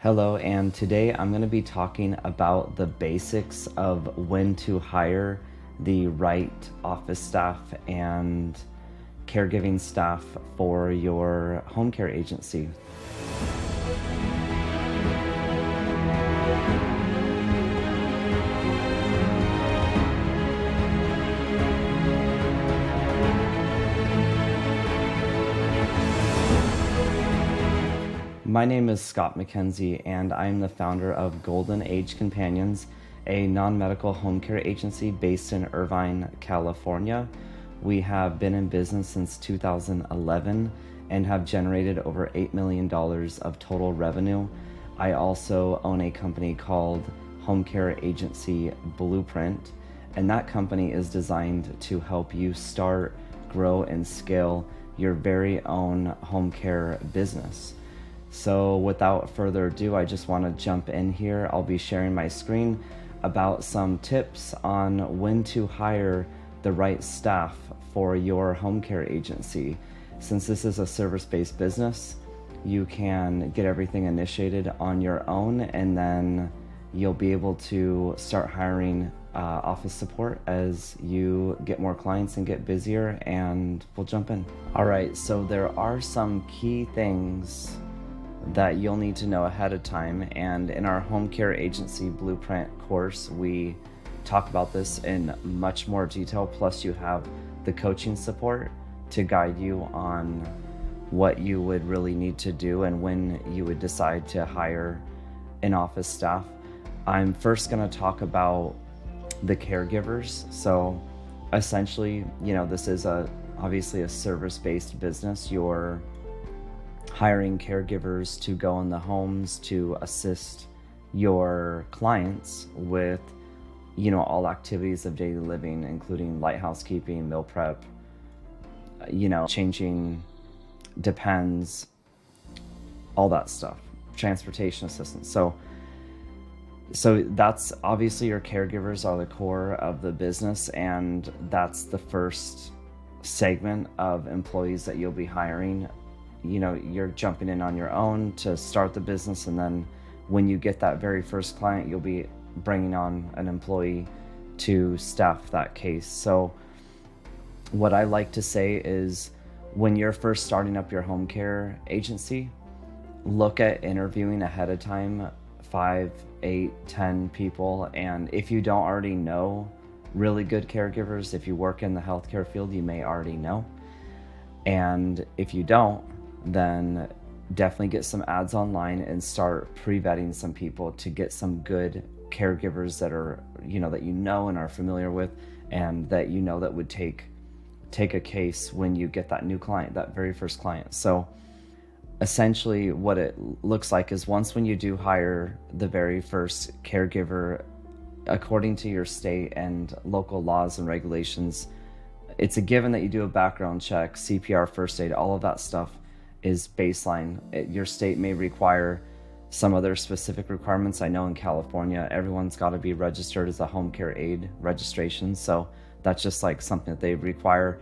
Hello, and today I'm going to be talking about the basics of when to hire the right office staff and caregiving staff for your home care agency. My name is Scott McKenzie, and I'm the founder of Golden Age Companions, a non-medical home care agency based in Irvine, California. We have been in business since 2011 and have generated over $8 million of total revenue. I also own a company called Home Care Agency Blueprint, and that company is designed to help you start, grow, and scale your very own home care business. So without further ado, I just want to jump in here. I'll be sharing my screen about some tips on when to hire the right staff for your home care agency. Since this is a service-based business, you can get everything initiated on your own, and then you'll be able to start hiring office support as you get more clients and get busier, and we'll jump in. All right, so there are some key things that you'll need to know ahead of time, and in our home care agency blueprint course we talk about this in much more detail, plus you have the coaching support to guide you on what you would really need to do and when you would decide to hire an office staff. I'm first going to talk about the caregivers. So essentially, this is obviously a service-based business. You're hiring caregivers to go in the homes to assist your clients with, all activities of daily living, including light housekeeping, meal prep, changing depends, all that stuff, transportation assistance. So that's obviously your caregivers are the core of the business, and that's the first segment of employees that you'll be hiring. You're jumping in on your own to start the business, and then when you get that very first client, you'll be bringing on an employee to staff that case. So what I like to say is, when you're first starting up your home care agency, look at interviewing ahead of time, 5, 8, 10 people. And if you don't already know really good caregivers, if you work in the healthcare field, you may already know. And if you don't, then definitely get some ads online and start pre-vetting some people to get some good caregivers that are, that and are familiar with, and that that would take a case when you get that new client, that very first client. So essentially what it looks like is, when you do hire the very first caregiver, according to your state and local laws and regulations, it's a given that you do a background check, CPR, first aid, all of that stuff is baseline. Your state may require some other specific requirements. I know in California, everyone's got to be registered as a home care aid registration. So that's just like something that they require.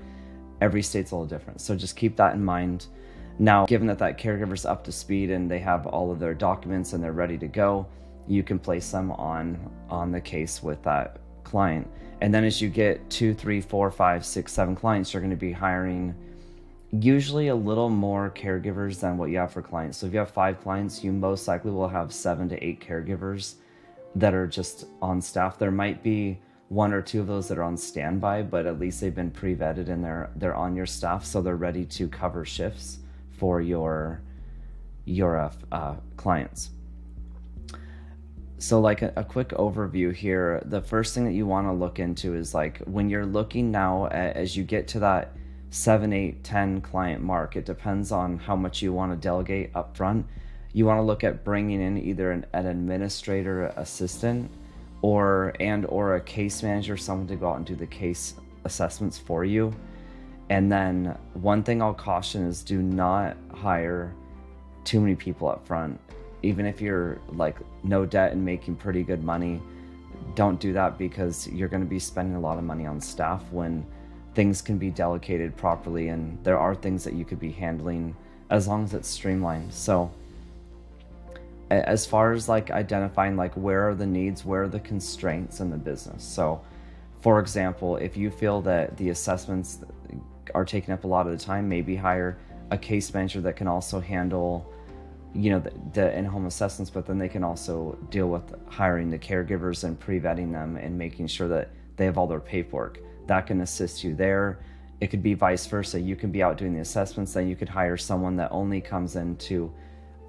Every state's a little different. So just keep that in mind. Now, given that caregiver's up to speed and they have all of their documents and they're ready to go, you can place them on the case with that client. And then as you get 2, 3, 4, 5, 6, 7 clients, you're going to be hiring usually a little more caregivers than what you have for clients. So if you have 5 clients, you most likely will have 7 to 8 caregivers that are just on staff. There might be 1 or 2 of those that are on standby, but at least they've been pre-vetted and they're on your staff, so they're ready to cover shifts for your clients. So like a quick overview here, the first thing that you want to look into is, like, when you're looking now as you get to that 7, 8, 10 client mark, it depends on how much you want to delegate up front. You want to look at bringing in either an administrator assistant or a case manager, someone to go out and do the case assessments for you. And then one thing I'll caution is, do not hire too many people up front. Even if you're like no debt and making pretty good money, don't do that, because you're going to be spending a lot of money on staff when things can be delegated properly, and there are things that you could be handling as long as it's streamlined. So as far as like identifying like where are the needs, where are the constraints in the business. So for example, if you feel that the assessments are taking up a lot of the time, maybe hire a case manager that can also handle, you know, the in-home assessments, but then they can also deal with hiring the caregivers and pre-vetting them and making sure that they have all their paperwork. That can assist you there. It could be vice versa. You can be out doing the assessments, then you could hire someone that only comes in to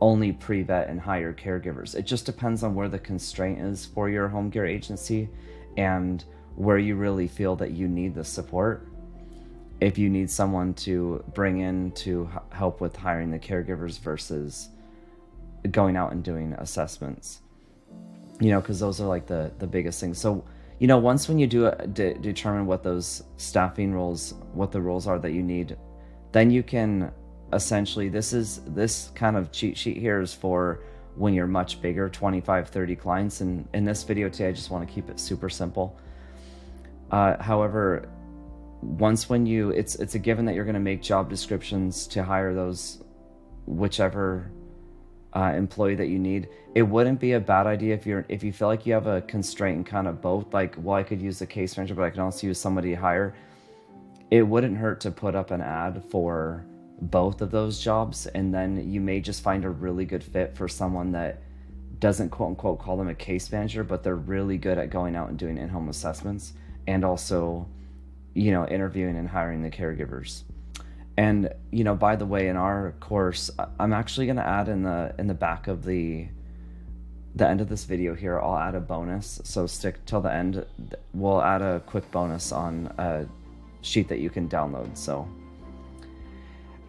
only pre-vet and hire caregivers. It just depends on where the constraint is for your home care agency and where you really feel that you need the support. If you need someone to bring in to help with hiring the caregivers versus going out and doing assessments, you know, because those are like the biggest things. So, you know, once when you do determine what those staffing roles, what the roles are that you need, then you can essentially, this kind of cheat sheet here is for when you're much bigger, 25, 30 clients. And in this video today, I just want to keep it super simple. However, once when you, it's a given that you're going to make job descriptions to hire those, whichever employee that you need. It wouldn't be a bad idea if you feel like you have a constraint in kind of both, like, well, I could use the case manager, but I can also use somebody to hire. It wouldn't hurt to put up an ad for both of those jobs, and then you may just find a really good fit for someone that doesn't quote unquote call them a case manager, but they're really good at going out and doing in-home assessments and also, you know, interviewing and hiring the caregivers. And, you know, by the way, in our course, I'm actually going to add in the back of the end of this video here, I'll add a bonus. So stick till the end. We'll add a quick bonus on a sheet that you can download. So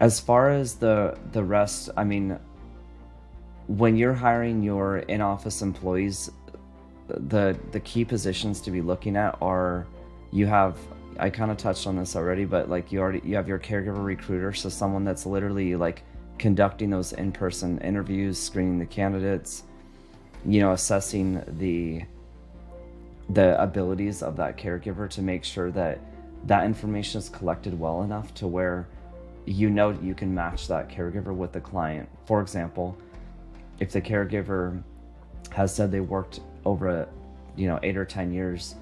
as far as the rest, I mean, when you're hiring your in-office employees, the key positions to be looking at are, I kind of touched on this already, but like you have your caregiver recruiter, so someone that's literally like conducting those in-person interviews, screening the candidates, you know, assessing the abilities of that caregiver to make sure that that information is collected well enough to where you know you can match that caregiver with the client. For example, if the caregiver has said they worked over 8 or 10 years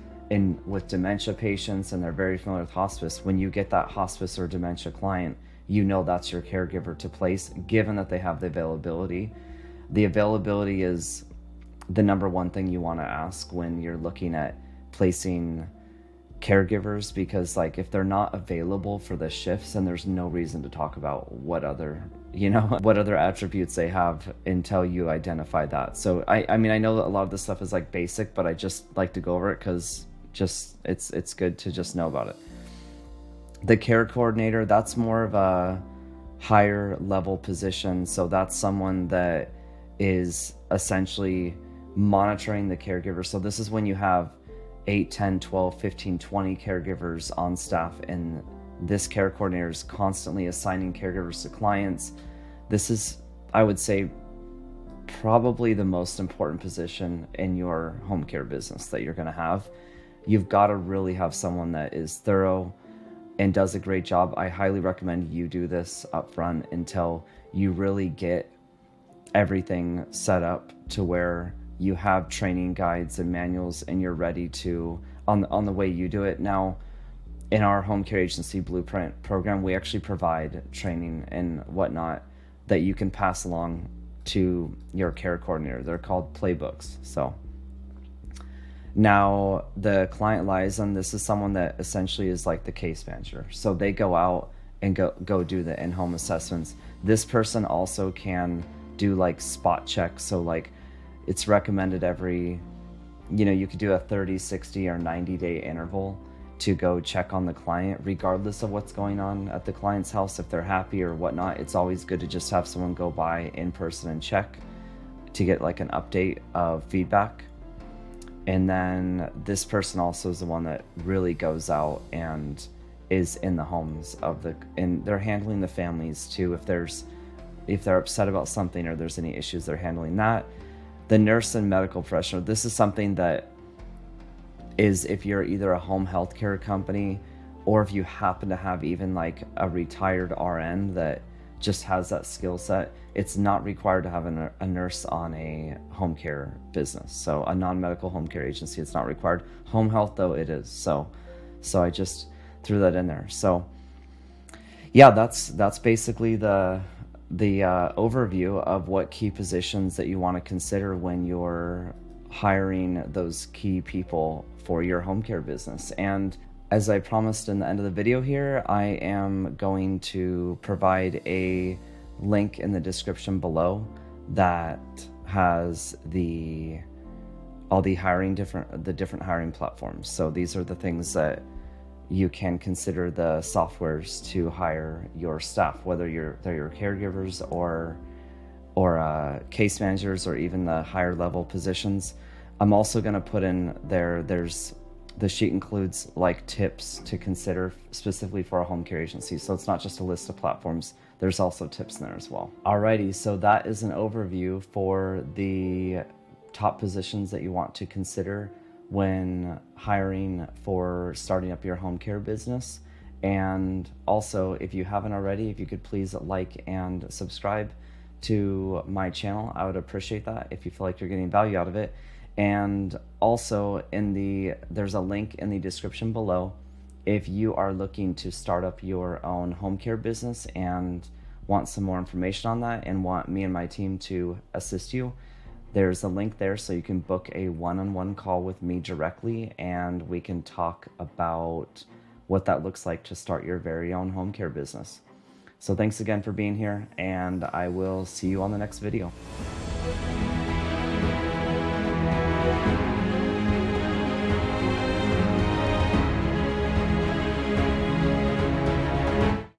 with dementia patients and they're very familiar with hospice, when you get that hospice or dementia client, you know that's your caregiver to place, given that they have the availability. The availability is the number one thing you want to ask when you're looking at placing caregivers, because like if they're not available for the shifts, then there's no reason to talk about what other attributes they have until you identify that. So I mean, I know that a lot of this stuff is like basic, but I just like to go over it because it's good to just know about it. The care coordinator, that's more of a higher level position. So that's someone that is essentially monitoring the caregiver. So this is when you have 8, 10, 12, 15, 20 caregivers on staff, and this care coordinator is constantly assigning caregivers to clients. This is, I would say, probably the most important position in your home care business that you're going to have. You've got to really have someone that is thorough and does a great job. I highly recommend you do this up front until you really get everything set up to where you have training guides and manuals and you're ready to on the way you do it. Now, in our home care agency blueprint program, we actually provide training and whatnot that you can pass along to your care coordinator. They're called playbooks. So now the client liaison, this is someone that essentially is like the case manager. So they go out and go do the in-home assessments. This person also can do like spot checks. So like it's recommended every, you could do a 30, 60 or 90-day interval to go check on the client, regardless of what's going on at the client's house. If they're happy or whatnot, it's always good to just have someone go by in person and check to get like an update of feedback. And then this person also is the one that really goes out and is in the homes and they're handling the families too. If they're upset about something or there's any issues, they're handling that. The nurse and medical professional, this is something that is if you're either a home healthcare company or if you happen to have even like a retired RN that just has that skill set. It's not required to have a nurse on a home care business. So a non-medical home care agency, it's not required. Home health, though, it is. So I just threw that in there. So yeah, that's basically the overview of what key positions that you want to consider when you're hiring those key people for your home care business. And as I promised in the end of the video here, I am going to provide a link in the description below that has all the different hiring platforms. So these are the things that you can consider the softwares to hire your staff, whether they're your caregivers or case managers or even the higher level positions. I'm also going to put in the sheet includes like tips to consider specifically for a home care agency. So it's not just a list of platforms. There's also tips in there as well. Alrighty, so that is an overview for the top positions that you want to consider when hiring for starting up your home care business. And also, if you haven't already, if you could please like and subscribe to my channel, I would appreciate that if you feel like you're getting value out of it. And also there's a link in the description below if you are looking to start up your own home care business and want some more information on that and want me and my team to assist you. There's a link there so you can book a one-on-one call with me directly, and we can talk about what that looks like to start your very own home care business. So thanks again for being here, and I will see you on the next video.